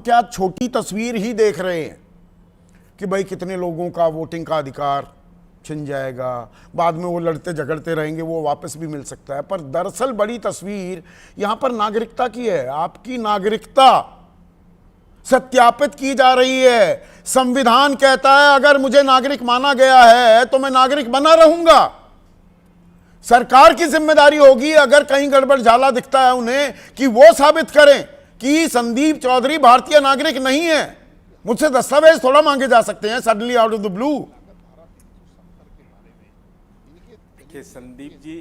क्या छोटी तस्वीर ही देख रहे हैं कि भाई कितने लोगों का वोटिंग का अधिकार छिन जाएगा, बाद में वो लड़ते झगड़ते रहेंगे, वो वापस भी मिल सकता है। पर दरअसल बड़ी तस्वीर यहां पर नागरिकता की है। आपकी नागरिकता सत्यापित की जा रही है। संविधान कहता है अगर मुझे नागरिक माना गया है तो मैं नागरिक बना रहूंगा। सरकार की जिम्मेदारी होगी अगर कहीं गड़बड़ झाला दिखता है उन्हें कि वो साबित करें कि संदीप चौधरी भारतीय नागरिक नहीं है। मुझसे दस्तावेज थोड़ा मांगे जा सकते हैं suddenly out of the blue. देखिए संदीप जी,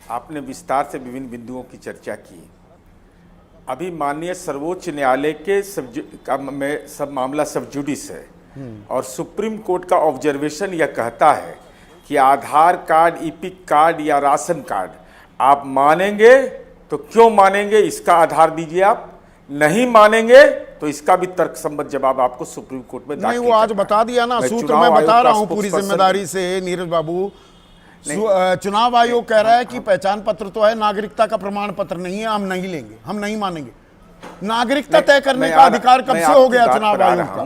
आपने विस्तार से विभिन्न बिंदुओं की चर्चा की। अभी माननीय सर्वोच्च न्यायालय के सब मामला सब जुडिस है और सुप्रीम कोर्ट का ऑब्जर्वेशन यह कहता है कि आधार कार्ड, ईपिक कार्ड या राशन कार्ड आप मानेंगे तो क्यों मानेंगे, इसका आधार दीजिए। आप नहीं मानेंगे तो इसका भी तर्कसंगत जवाब आपको सुप्रीम कोर्ट में नहीं, वो आज बता दिया ना, सूत्र मैं बता रहा हूं पूरी जिम्मेदारी से नीरज बाबू। चुनाव आयोग कह रहा है कि पहचान पत्र तो है, नागरिकता का प्रमाण पत्र नहीं है, हम नहीं लेंगे, हम नहीं मानेंगे। नागरिकता तय करने का अधिकार कब से हो गया चुनाव आयोग का?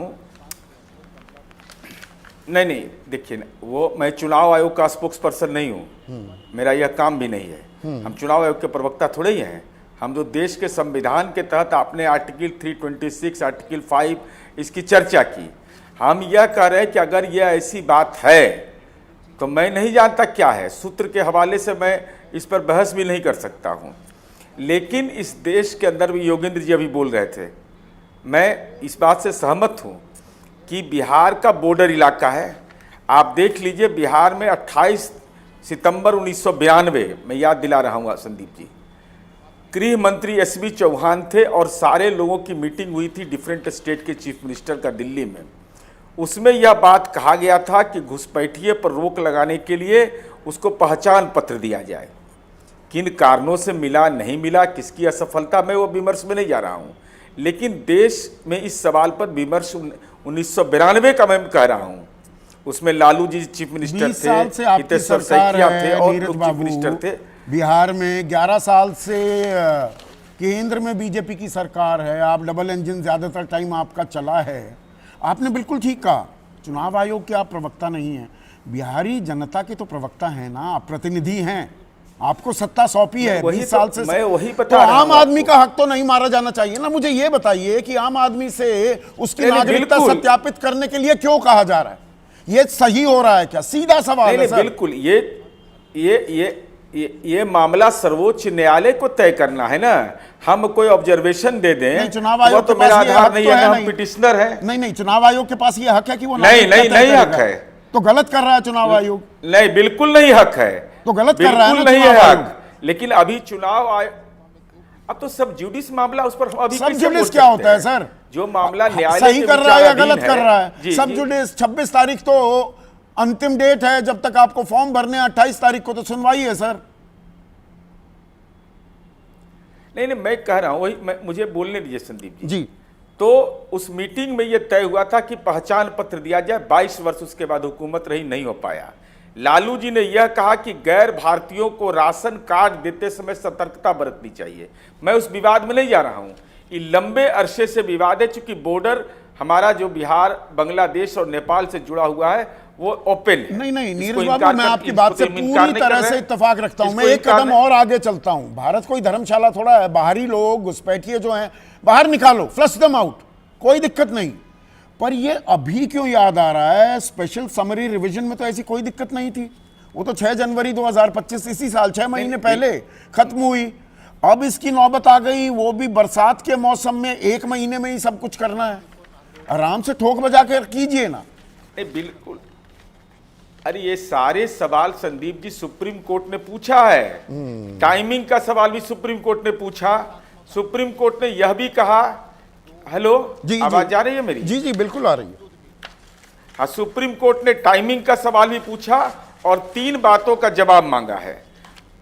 नहीं, देखिए वो मैं चुनाव आयोग का स्पोक्स पर्सन नहीं हूं, मेरा यह काम भी नहीं है। हम चुनाव आयोग के प्रवक्ता थोड़े ही हैं। हम जो देश के संविधान के तहत आपने आर्टिकल 326, आर्टिकल 5 इसकी चर्चा की, हम यह कह रहे हैं कि अगर यह ऐसी बात है तो मैं नहीं जानता क्या है, सूत्र के हवाले से मैं इस पर बहस भी नहीं कर सकता हूं। लेकिन इस देश के अंदर भी योगेंद्र जी अभी बोल रहे थे, मैं इस बात से सहमत हूं कि बिहार का बॉर्डर इलाका है। आप देख लीजिए बिहार में 28 सितंबर 1992 मैं याद दिला रहा हूँ संदीप जी, गृह मंत्री एसबी चौहान थे और सारे लोगों की मीटिंग हुई थी डिफरेंट स्टेट के चीफ मिनिस्टर का दिल्ली में। उसमें यह बात कहा गया था कि घुसपैठिए पर रोक लगाने के लिए उसको पहचान पत्र दिया जाए। किन कारणों से मिला नहीं मिला, किसकी असफलता, मैं वो विमर्श में नहीं जा रहा हूँ, लेकिन देश में इस सवाल पर विमर्श 1992 का मैं कह रहा हूँ। उसमें लालू जी चीफ मिनिस्टर थे, हितेश्वर सैकिया थे और लोग चीफ मिनिस्टर थे। बिहार में 11 साल से केंद्र में बीजेपी की सरकार है, आप डबल इंजन ज्यादातर टाइम आपका चला है। आपने बिल्कुल ठीक कहा, चुनाव आयोग के आप प्रवक्ता नहीं हैं, बिहारी जनता के तो प्रवक्ता हैं ना, आप प्रतिनिधि हैं, आपको सत्ता सौंपी है 20 साल से। मैं वही तो आम आदमी का हक तो नहीं मारा जाना चाहिए ना। मुझे ये बताइए कि आम आदमी से उसकी नागरिकता सत्यापित करने के लिए क्यों कहा जा रहा है? ये सही हो रहा है क्या? सीधा सवाल है सर। बिल्कुल, ये मामला सर्वोच्च न्यायालय को तय करना है ना। हम कोई ऑब्जर्वेशन दे दें, चुनाव आयोग तो मेरा आधार नहीं है, हम पिटिशनर है। नहीं, चुनाव आयोग के पास ये हक है कि वो नहीं हक है। तो गलत कर रहा है चुनाव आयोग? नहीं, बिल्कुल नहीं हक है, तो गलत कर रहा है ना, नहीं है हक। लेकिन अभी चुनाव आयोग, अब तो सब जुडिस मामला, उस पर अभी सब जुडिस क्या होता है सर? जो मामला न्यायालय सही कर रहा है या गलत कर रहा है? सब जुडिस 26 तारीख तो अंतिम डेट है, जब तक आपको फॉर्म भरने 28 तारीख को तो सुनवाई है सर। नहीं, मैं कह रहा हूं वही, मुझे बोलने दीजिए संदीप जी। तो उस मीटिंग में यह तय हुआ था कि पहचान पत्र दिया जाए। 22 वर्ष उसके बाद हुकूमत रही, नहीं हो पाया। लालू जी ने यह कहा कि गैर भारतीयों को राशन कार्ड देते समय सतर्कता बरतनी चाहिए। मैं उस विवाद में नहीं जा रहा हूं, ये लंबे अरसे से विवाद है, चूंकि बॉर्डर हमारा जो बिहार, बांग्लादेश और नेपाल से जुड़ा हुआ है वो ओपन है। नहीं, नीरज बाबू, मैं आपकी बात से पूरी तरह से इत्तेफाक रखता हूं। मैं एक कदम और आगे चलता हूं। भारत कोई धर्मशाला थोड़ा है। बाहरी लोग, घुसपैठिए जो हैं, बाहर निकालो, फ्लश देम आउट, कोई दिक्कत नहीं। पर ये अभी क्यों याद आ रहा है? स्पेशल समरी रिवीजन में तो ऐसी कोई दिक्कत नहीं थी। वो तो 6 जनवरी 2025 इसी साल 6 महीने पहले खत्म हुई। अब इसकी नौबत आ गई, वो भी बरसात के मौसम में, 1 महीने में ही सब कुछ करना है। आराम से ठोक बजा कर कीजिए ना। बिल्कुल, अरे ये सारे सवाल संदीप जी सुप्रीम कोर्ट ने पूछा है। टाइमिंग का सवाल भी सुप्रीम कोर्ट ने पूछा। सुप्रीम कोर्ट ने यह भी कहा, हेलो जी, आवाज जा रही है मेरी? जी बिल्कुल आ रही है। हाँ, सुप्रीम कोर्ट ने टाइमिंग का सवाल भी पूछा और 3 बातों का जवाब मांगा है।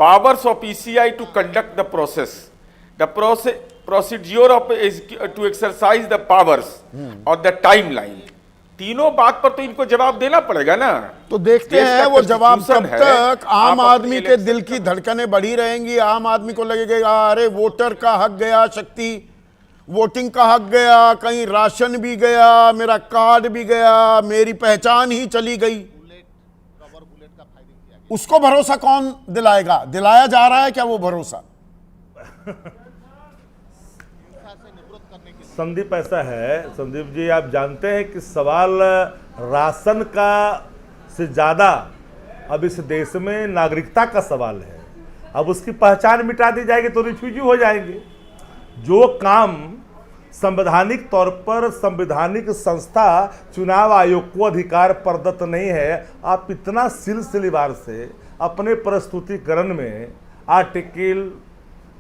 Powers of ECI to conduct the procedure of to exercise the powers और द टाइमलाइन। तीनों बात पर तो इनको जवाब देना पड़ेगा ना। तो देखते हैं वो जवाब कब तक आम आदमी के दिल की धड़कनें बढ़ी रहेंगी। आम आदमी को लगेगा अरे वोटर का हक गया शक्ति, वोटिंग का हक गया, कहीं राशन भी गया, मेरा कार्ड भी गया, मेरी पहचान ही चली गई। उसको भरोसा कौन दिलाएगा? दिलाया जा रहा है क्या वो भरोसा? संदीप, ऐसा है संदीप जी, आप जानते हैं कि सवाल राशन का से ज्यादा अब इस देश में नागरिकता का सवाल है। अब उसकी पहचान मिटा दी जाएगी तो रिफ्यूजी हो जाएंगे। जो काम संवैधानिक तौर पर संवैधानिक संस्था चुनाव आयोग को अधिकार प्रदत्त नहीं है, आप इतना सिलसिलेवार से अपने प्रस्तुतिकरण में आर्टिकल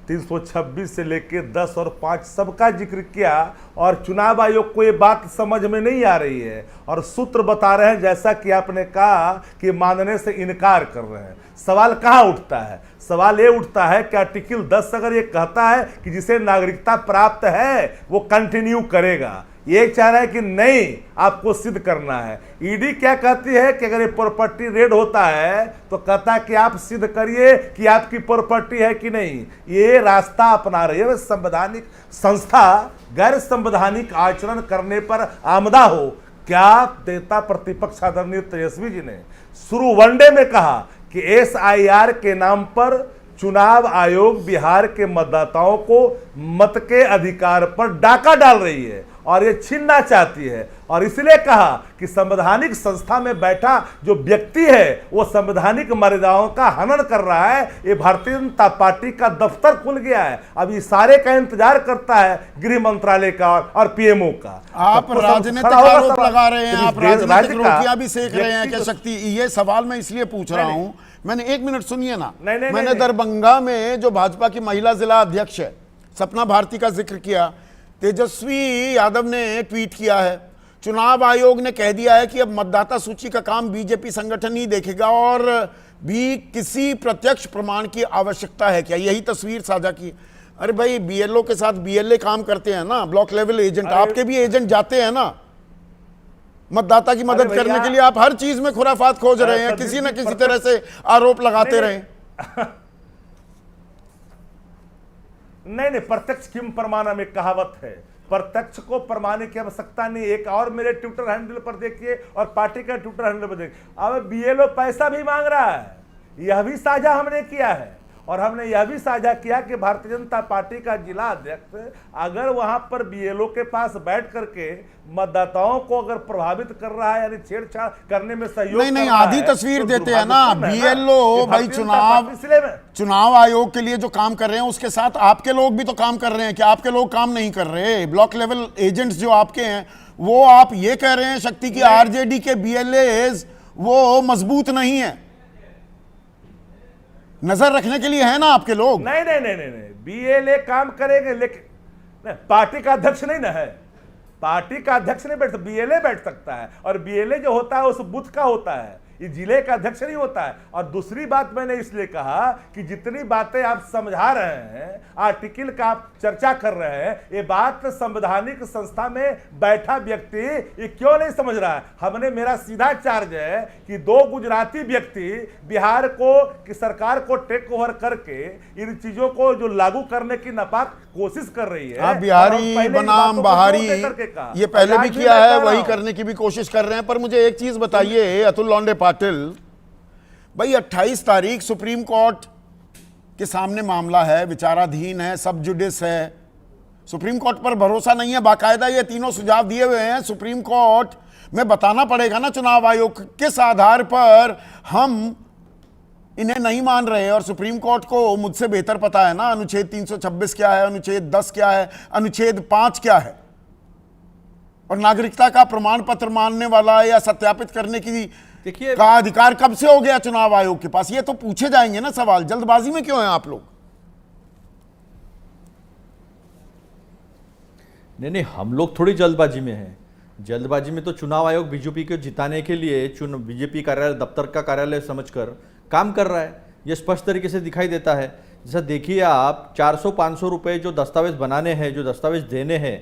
326 से लेकर 10 और 5 सबका जिक्र किया, और चुनाव आयोग को ये बात समझ में नहीं आ रही है और सूत्र बता रहे हैं जैसा कि आपने कहा कि मानने से इनकार कर रहे हैं। सवाल कहाँ उठता है? सवाल ये उठता है कि आर्टिकल 10 अगर ये कहता है कि जिसे नागरिकता प्राप्त है वो कंटिन्यू करेगा, ये चाह रहा है कि नहीं, आपको सिद्ध करना है। ईडी क्या कहती है कि अगर ये प्रॉपर्टी रेड होता है तो कहता है कि आप सिद्ध करिए कि आपकी प्रॉपर्टी है कि नहीं। ये रास्ता अपना रही है। संवैधानिक संस्था गैर संवैधानिक आचरण करने पर आमदा हो। क्या नेता प्रतिपक्ष आदरणीय तेजस्वी जी ने शुरू वनडे में कहा कि SIR के नाम पर चुनाव आयोग बिहार के मतदाताओं को मत के अधिकार पर डाका डाल रही है और ये छीनना चाहती है, और इसलिए कहा कि संवैधानिक संस्था में बैठा जो व्यक्ति है वो संवैधानिक मर्यादाओं का हनन कर रहा है। ये भारतीय जनता पार्टी का दफ्तर खुल गया है, अब इशारे का इंतजार करता है गृह मंत्रालय का और PMO का। आप राजनीतिक आरोप लगा रहे हैं, आप राजनीतिक रोटियां भी सेक रहे हैं क्या शक्ति? ये सवाल मैं इसलिए पूछ रहा हूं, मैंने 1 मिनट सुनिए ना। मैंने दरभंगा में जो भाजपा की महिला जिला अध्यक्ष है सपना भारती का जिक्र किया। तेजस्वी यादव ने ट्वीट किया है, चुनाव आयोग ने कह दिया है कि अब मतदाता सूची का काम बीजेपी संगठन ही देखेगा और भी किसी प्रत्यक्ष प्रमाण की आवश्यकता है क्या? यही तस्वीर साझा की। अरे भाई, BLO के साथ BLA काम करते हैं ना, ब्लॉक लेवल एजेंट, आपके भी एजेंट जाते हैं ना मतदाता की मदद करने के लिए। आप हर चीज में खुराफात खोज रहे हैं, किसी न किसी तरह से आरोप लगाते रहे। नहीं, प्रत्यक्ष किम प्रमाणम में कहावत है, प्रत्यक्ष को प्रमाण की आवश्यकता नहीं। एक और मेरे ट्विटर हैंडल पर देखिए और पार्टी का ट्विटर हैंडल पर देखिए, अब BLO पैसा भी मांग रहा है। यह भी साझा हमने किया है, और हमने यह भी साझा किया कि भारतीय जनता पार्टी का जिला अध्यक्ष अगर वहां पर BLO के पास बैठ करके मतदाताओं को अगर प्रभावित कर रहा है, यानी छेड़छाड़ करने में सहयोग नहीं, आधी तस्वीर देते हैं ना। BLO भाई चुनाव आयोग के लिए जो काम कर रहे हैं उसके साथ आपके लोग भी तो काम कर रहे हैं। क्या आपके लोग काम नहीं कर रहे? ब्लॉक लेवल एजेंट्स जो आपके हैं, वो आप ये कह रहे हैं शक्ति की RJD के BLAs वो मजबूत नहीं है? नजर रखने के लिए है ना आपके लोग? नहीं, BLA काम करेंगे, लेकिन पार्टी का अध्यक्ष नहीं ना है। पार्टी का अध्यक्ष नहीं बैठ सकता, BLA बैठ सकता है, और BLA जो होता है उस बूथ का होता है, ये जिले का अध्यक्ष नहीं होता है। और दूसरी बात मैंने इसलिए कहा कि जितनी बातें आप समझा रहे हैं, आर्टिकल का आप चर्चा कर रहे हैं, ये बात संवैधानिक संस्था में बैठा व्यक्ति ये क्यों नहीं समझ रहा है? हमने, मेरा सीधा चार्ज है कि 2 गुजराती व्यक्ति बिहार को की सरकार को टेक ओवर करके इन चीजों को जो लागू करने की नापाक कोशिश कर रही है। आप बिहारी बनाम बहारी ये पहले भी किया है, वही करने की भी कोशिश कर रहे हैं। पर मुझे एक चीज बताइए अतुल लौंडे पाटिल भाई, 28 तारीख सुप्रीम कोर्ट के सामने मामला है, विचाराधीन है, सब जुडिस है। सुप्रीम कोर्ट पर भरोसा नहीं है, बाकायदा ये तीनों सुझाव दिए हुए हैं। सुप्रीम कोर्ट में बताना पड़ेगा ना चुनाव आयोग किस आधार पर हम इन्हें नहीं मान रहे। और सुप्रीम कोर्ट को मुझसे बेहतर पता है ना अनुच्छेद 326 क्या है, अनुच्छेद 10 क्या है, अनुच्छेद 5 क्या है, और नागरिकता का प्रमाण पत्र मानने वाला या सत्यापित करने की का अधिकार कब से हो गया चुनाव आयोग के पास? ये तो पूछे जाएंगे ना सवाल। जल्दबाजी में क्यों हैं आप लोग? नहीं, हम लोग थोड़ी जल्दबाजी में हैं। जल्दबाजी में तो चुनाव आयोग बीजेपी को जिताने के लिए बीजेपी कार्यालय, दफ्तर का कार्यालय समझकर काम कर रहा है। ये स्पष्ट तरीके से दिखाई देता है। जैसा देखिए आप, 400-500 रुपए जो दस्तावेज बनाने हैं, जो दस्तावेज देने हैं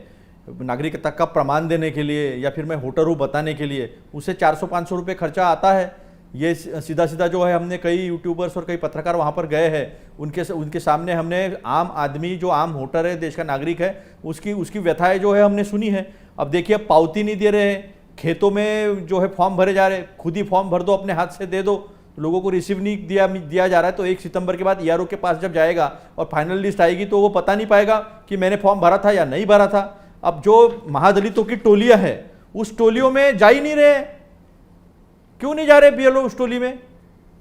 नागरिकता का प्रमाण देने के लिए, या फिर मैं वोटर हूँ बताने के लिए, उसे 400-500 रुपये खर्चा आता है। ये सीधा सीधा जो है हमने कई यूट्यूबर्स और कई पत्रकार वहाँ पर गए हैं, उनके सामने हमने आम आदमी जो आम वोटर है, देश का नागरिक है, उसकी व्यथाएं जो है हमने सुनी है। अब देखिए पावती नहीं दे रहे हैं, खेतों में जो है फॉर्म भरे जा रहे हैं, खुद ही फॉर्म भर दो, अपने हाथ से दे दो, लोगों को रिसीव नहीं दिया जा रहा है। तो 1 सितंबर के बाद ईआरओ के पास जब जाएगा और फाइनल लिस्ट आएगी तो वो पता नहीं पाएगा कि मैंने फॉर्म भरा था या नहीं भरा था। अब जो महादलितों की टोलियां है उस टोलियों में जा ही नहीं रहे, क्यों नहीं जा रहे बीएलओ उस टोली में?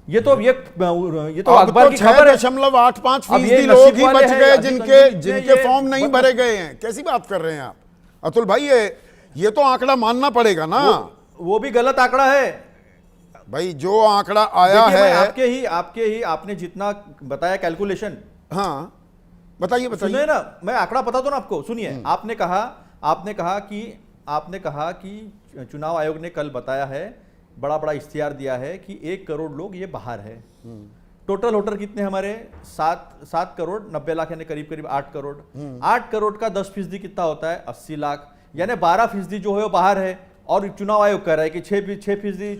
ये तो अखबार की खबर है। 6.85% लोग ही बच गए जिनके फॉर्म नहीं भरे गए हैं। कैसी बात कर रहे हैं आप अतुल भाई? ये तो आंकड़ा मानना पड़ेगा ना। वो भी गलत आंकड़ा है भाई, जो आंकड़ा आया है आपके ही आपने जितना बताया कैलकुलेशन। हाँ बताइए सुनिए ना, मैं आंकड़ा बता दूं ना आपको, सुनिए। आपने कहा कि चुनाव आयोग ने कल बताया है, बड़ा बड़ा इश्तिहार दिया है कि 1 करोड़ लोग ये बाहर है। टोटल वोटर कितने हमारे? 7 करोड़ 90 लाख, यानी करीब करीब 8 करोड़। 8 करोड़ का 10% कितना होता है? 80 लाख, यानी 12% जो है वो बाहर है। और चुनाव आयोग कह रहा है कि 6%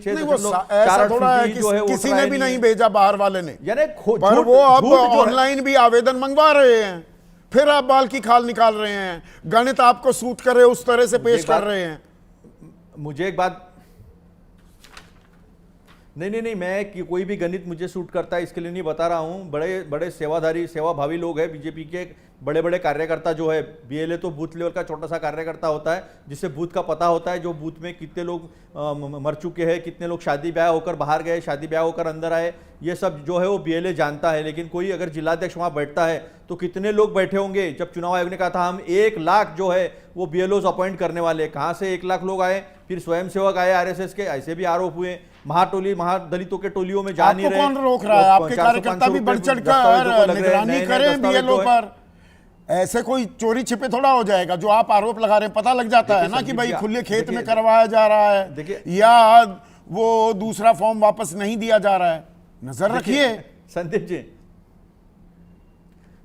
जो है किसी ने भी नहीं भेजा बाहर वाले ने, यानी पर वो अब ऑनलाइन भी आवेदन मंगवा रहे हैं, फिर आप बाल की खाल निकाल रहे हैं, गणित आपको सूट करे उस तरह से पेश कर रहे हैं। मुझे एक बात, नहीं, मैं कोई भी गणित मुझे सूट करता है इसके लिए नहीं बता रहा हूं। बड़े बड़े सेवाभावी लोग हैं बीजेपी के, बड़े बड़े कार्यकर्ता जो है। बीएलए तो बूथ लेवल का छोटा सा कार्यकर्ता होता है, जिससे बूथ का पता होता है, जो बूथ में कितने लोग मर चुके हैं, कितने लोग शादी ब्याह होकर बाहर गए, शादी ब्याह होकर अंदर आए, ये सब जो है वो बीएलए जानता है। लेकिन कोई अगर जिलाध्यक्ष वहां बैठता है तो कितने लोग बैठे होंगे? जब चुनाव आयोग ने कहा था हम 1 लाख जो है वो बीएलओ अपॉइंट करने वाले, कहां से 1 लाख लोग आए? फिर स्वयंसेवक आए आरएसएस के, ऐसे भी आरोप हुए। महादलितों के टोलियों में जा नहीं रहे। कौन रोक रहा है? आपके कार्यकर्ता भी बढ़ चढ़कर निगरानी करें बीएलओ पर। ऐसे कोई चोरी छिपे थोड़ा हो जाएगा। जो आप आरोप लगा रहे हैं पता लग जाता है ना कि भाई खुले खेत में करवाया जा रहा है या वो दूसरा फॉर्म वापस नहीं दिया जा रहा है। नजर रखिए संदीप जी।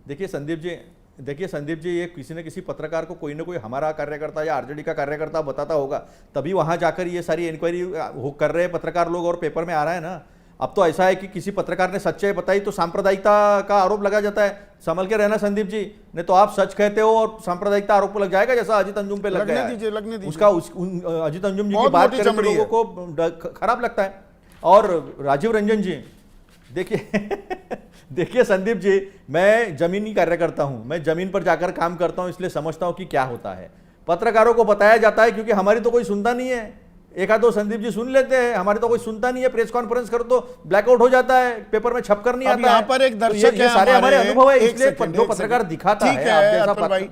देखिए संदीप जी, ये किसी न किसी पत्रकार को कोई ना कोई हमारा कार्यकर्ता या आरजेडी का कार्यकर्ता बताता होगा, तभी वहां जाकर ये सारी इंक्वायरी कर रहे हैं पत्रकार लोग और पेपर में आ रहा है ना। अब तो ऐसा है कि किसी पत्रकार ने सच्चाई बताई तो सांप्रदायिकता का आरोप लगा जाता है। संभल के रहना संदीप जी, नहीं तो आप सच कहते हो और सांप्रदायिकता आरोप लग जाएगा, जैसा अजित अंजुम पे लग गया। लगने दीजिए। उसका अजित अंजुम जी की बात करें तो लोगों को खराब लगता है। और राजीव रंजन जी, देखिए संदीप जी, मैं जमीनी कार्यकर्ता हूं, मैं जमीन पर जाकर काम करता हूं, इसलिए समझता हूं कि क्या होता है। पत्रकारों को बताया जाता है क्योंकि हमारी तो कोई सुनता नहीं है। एक आध दो संदीप जी सुन लेते हैं, हमारे तो कोई सुनता नहीं है। प्रेस कॉन्फ्रेंस करो तो ब्लैकआउट हो जाता है, पेपर में छपकर नहीं आता है। यहाँ पर एक दर्शक ये सारे हमारे अनुभव है, इसलिए जो पत्रकार दिखाता है। भाई